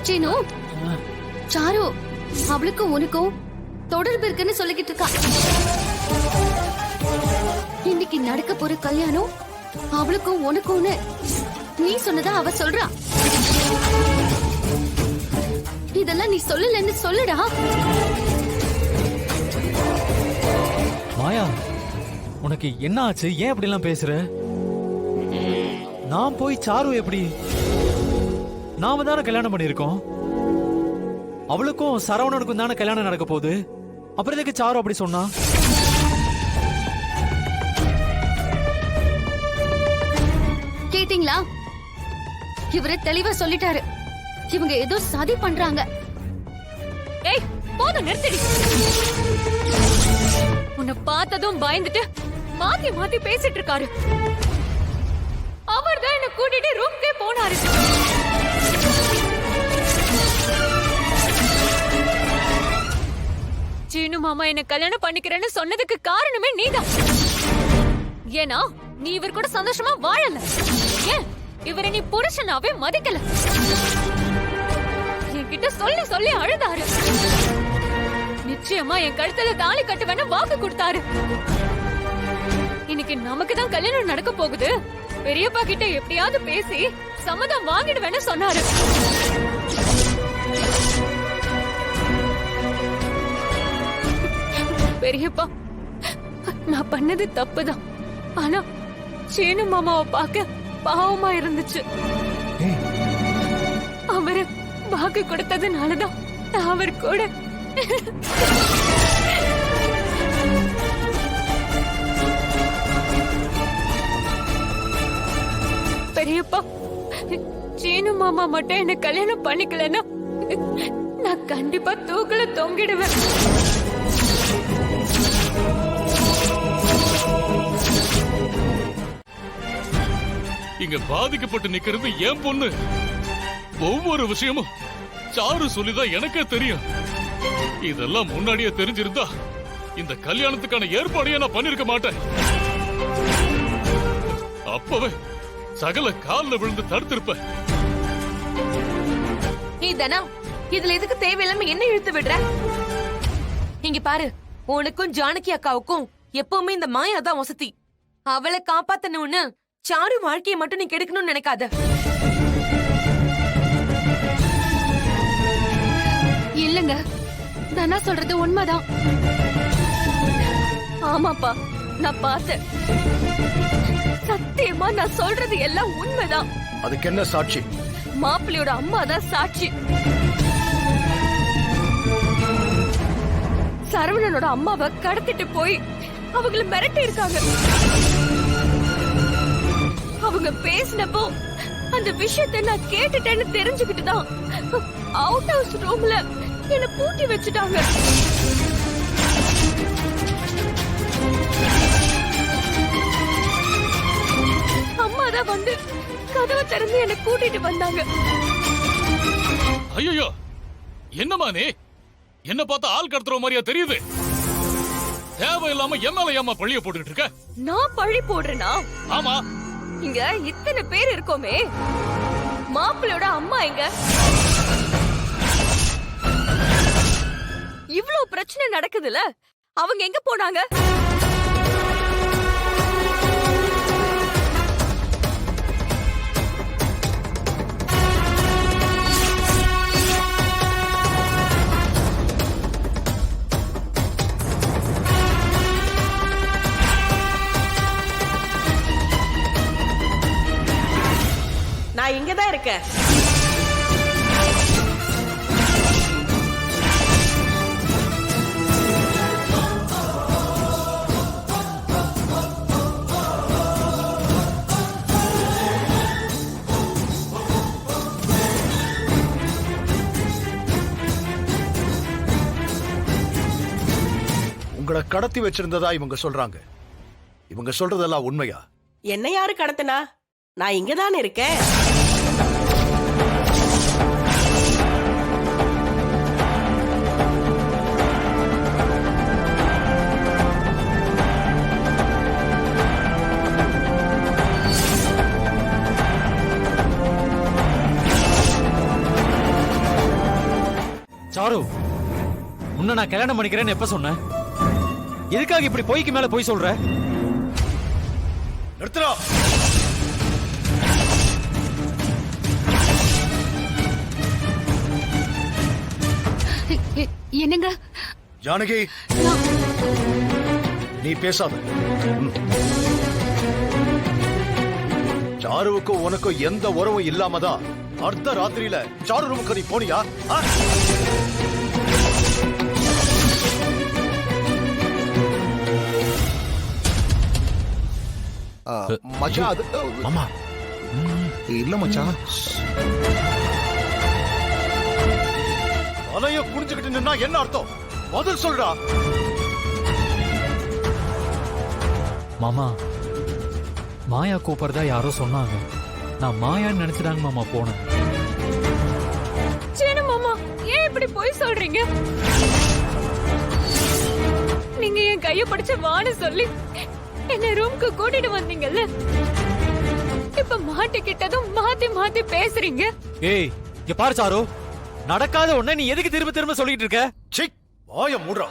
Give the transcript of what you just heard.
Seenu? Sir அவளுக்கும் உனக்கும் தொடர்பு இருக்குன்னு சொல்லிக்கிட்டு இருக்கா. இன்னைக்கு நடக்க போற கல்யாணம் அவளுக்கும் உனக்கும்னு நீ சொன்னதா அவ சொல்றா. இதெல்லாம் நீ சொல்லலன்னு சொல்லுடா. மாயா, உனக்கு என்ன ஆச்சு? ஏன் அப்படி எல்லாம் பேசுற? நான் போய் சாரு எப்படி? நாம தானே கல்யாணம் பண்ணிருக்கோம். அவளுக்கும் சரவணனுக்கும் தானே கல்யாணம் நடக்க போகுது. அப்புறம் எதுக்கு சாரு அப்படி சொன்னா? கேட்டீங்களா? இவரு தெளிவா சொல்லிட்டாரு. இவங்க ஏதோ சதி பண்றாங்க. ஏய், போதும் நிறுத்தடி. உன்னை பார்த்ததும் பயந்துட்டு மாத்தி மாத்தி பேசிட்டு இருக்காரு. அவர் தான் என்ன கூட்டிட்டு ரூம்க்கே போனாரு. சீனு மாமா என்ன கல்யாணம் பண்ணிக்கிறேன்னு சொன்னதுக்கு காரணமே நீதான். ஏன்னா நீ இவர் கூட சந்தோஷமா வாழல. ஏன் இவரை நீ புருஷனாவே மதிக்கல. என்கிட்ட சொல்லி சொல்லி அழுதாரு. நிச்சயமா என் கழுத்துல தாலி கட்டுவேன்னு வாக்கு கொடுத்தாரு. இன்னைக்கு நமக்கு தான் கல்யாணம் நடக்க போகுது. பெரியப்பா கிட்ட எப்படியாவது பேசி சம்மதம் வாங்கிடுவேன்னு சொன்னாரு. பெரியப்பா, நான் பண்ணது தப்புதான். ஆனா சீனு மாமாவை பார்க்க பாவமா இருந்துச்சு. அவரு வாக்கு கொடுத்ததுனாலதான் அவர் கூட பெரியப்பா, சீனு மாமா மட்டும் என்ன கல்யாணம் பண்ணிக்கலன்னா நான் கண்டிப்பா தூக்குல தொங்கிடுவேன். இங்க பாதிக்கப்பட்டு நிக்கிறது என் பொண்ணு. ஒவ்வொரு விஷயமும் சாரு சொல்லிதான் எனக்கே தெரியும். இதெல்லாம் முன்னாடியே தெரிஞ்சிருந்தா இந்த கல்யாணத்துக்கான ஏற்பாடையே நான் பண்ணிருக்க மாட்டேன். அப்பவே சகல கால்ல விழுந்து தடுத்திருப்ப. நீ தானா இதுல எதுக்கு தேவையில்லாம என்ன இழுத்து விடுற? இங்க பாரு, உனக்கும் ஜானகி அக்காவுக்கும் எப்பவுமே இந்த மாயா தான் வசதி. அவளை காப்பாத்தணும்னு சாரு வாழ்க்கையை மட்டும் நீ கெடுக்கணும்னு நினைக்காத. இல்லங்க, தனா சொல்றது உண்மைதான். ஆமாப்பா, நான் பார்த்தேன். சத்தியமா நான் சொல்றது எல்லாம் உண்மைதான். அதுக்கு என்ன சாட்சி? மாப்பிள்ளையோட அம்மா தான் சாட்சி. சரவணனோட அம்மாவை கடத்திட்டு போய் அவங்களை மிரட்டி இருக்காங்க. அவங்க பேசினப்போ அந்த விஷயத்தை நான் கேட்டுட்டேன்னு தெரிஞ்சுக்கிட்டு தான் அவுட் ஹவுஸ் ரூம்ல என்ன பூட்டி வச்சுட்டாங்க. அம்மா தான் வந்து கதவை திறந்து என்ன கூட்டிட்டு வந்தாங்க. ஐயோ, என்னமா நீ? என்ன பார்த்தா ஆள் கடத்துற மாதிரியா தெரியுது? தேவையில்லாம எம்எல்ஏ அம்மா பழிய போட்டுக்கிட்டு இருக்க. நான் பழி போடுறேனா? ஆமா. இங்க இத்தனை பேர் இருக்கோமே, மாப்பிள்ளையோட அம்மா எங்க? இவ்ளோ பிரச்சனை நடக்குதுல, அவங்க எங்க போனாங்க? நான் இங்கதான் இருக்கேன். உங்களை கடத்தி வச்சிருந்ததா இவங்க சொல்றாங்க. இவங்க சொல்றதெல்லாம் உண்மையா? என்ன யாரு கடத்தினா? நான் இங்கதானே இருக்கேன். உன்னை நான் கல்யாணம் பண்ணிக்கிறேன்னு எப்ப சொன்னேன்? எதுக்காக இப்படி பொய்க்கு மேல பொய் சொல்ற? நிறுத்துறா. என்னங்க? ஜானகி, நீ பேசாத. சாருவுக்கும் உனக்கும் எந்த உறவும் இல்லாமதான் அர்த்த ராத்திரியில சாரு ரூமுக்கு நீ போனியா? மச்சான் அது மாமா இல்ல மச்சான். தலைய குனிஞ்சுக்கிட்டு நின்னா என்ன அர்த்தம்? பதில் சொல்றா. மாமா, மாயா கூப்பிடுறதா யாரோ சொன்னாங்க. நான் மாயான்னு நினைச்சுதாங்க மாமா போனேன். சீனு மாமா, ஏன் இப்படி போய் சொல்றீங்க? நீங்க என் கைய பிடிச்சு வான்னு சொல்லி என்ன ரூம்க்கு கூட்டிட்டு வந்தீங்கல்ல, இப்ப மாட்டிக்கிட்டதும் மாத்தி மாத்தி பேசுறீங்க. ஏய், இங்க பாரு சாரு, நடக்காத ஒண்ணே நீ எதுக்கு திரும்ப திரும்ப சொல்லிட்டு இருக்க? சிக், வாய மூடுறா.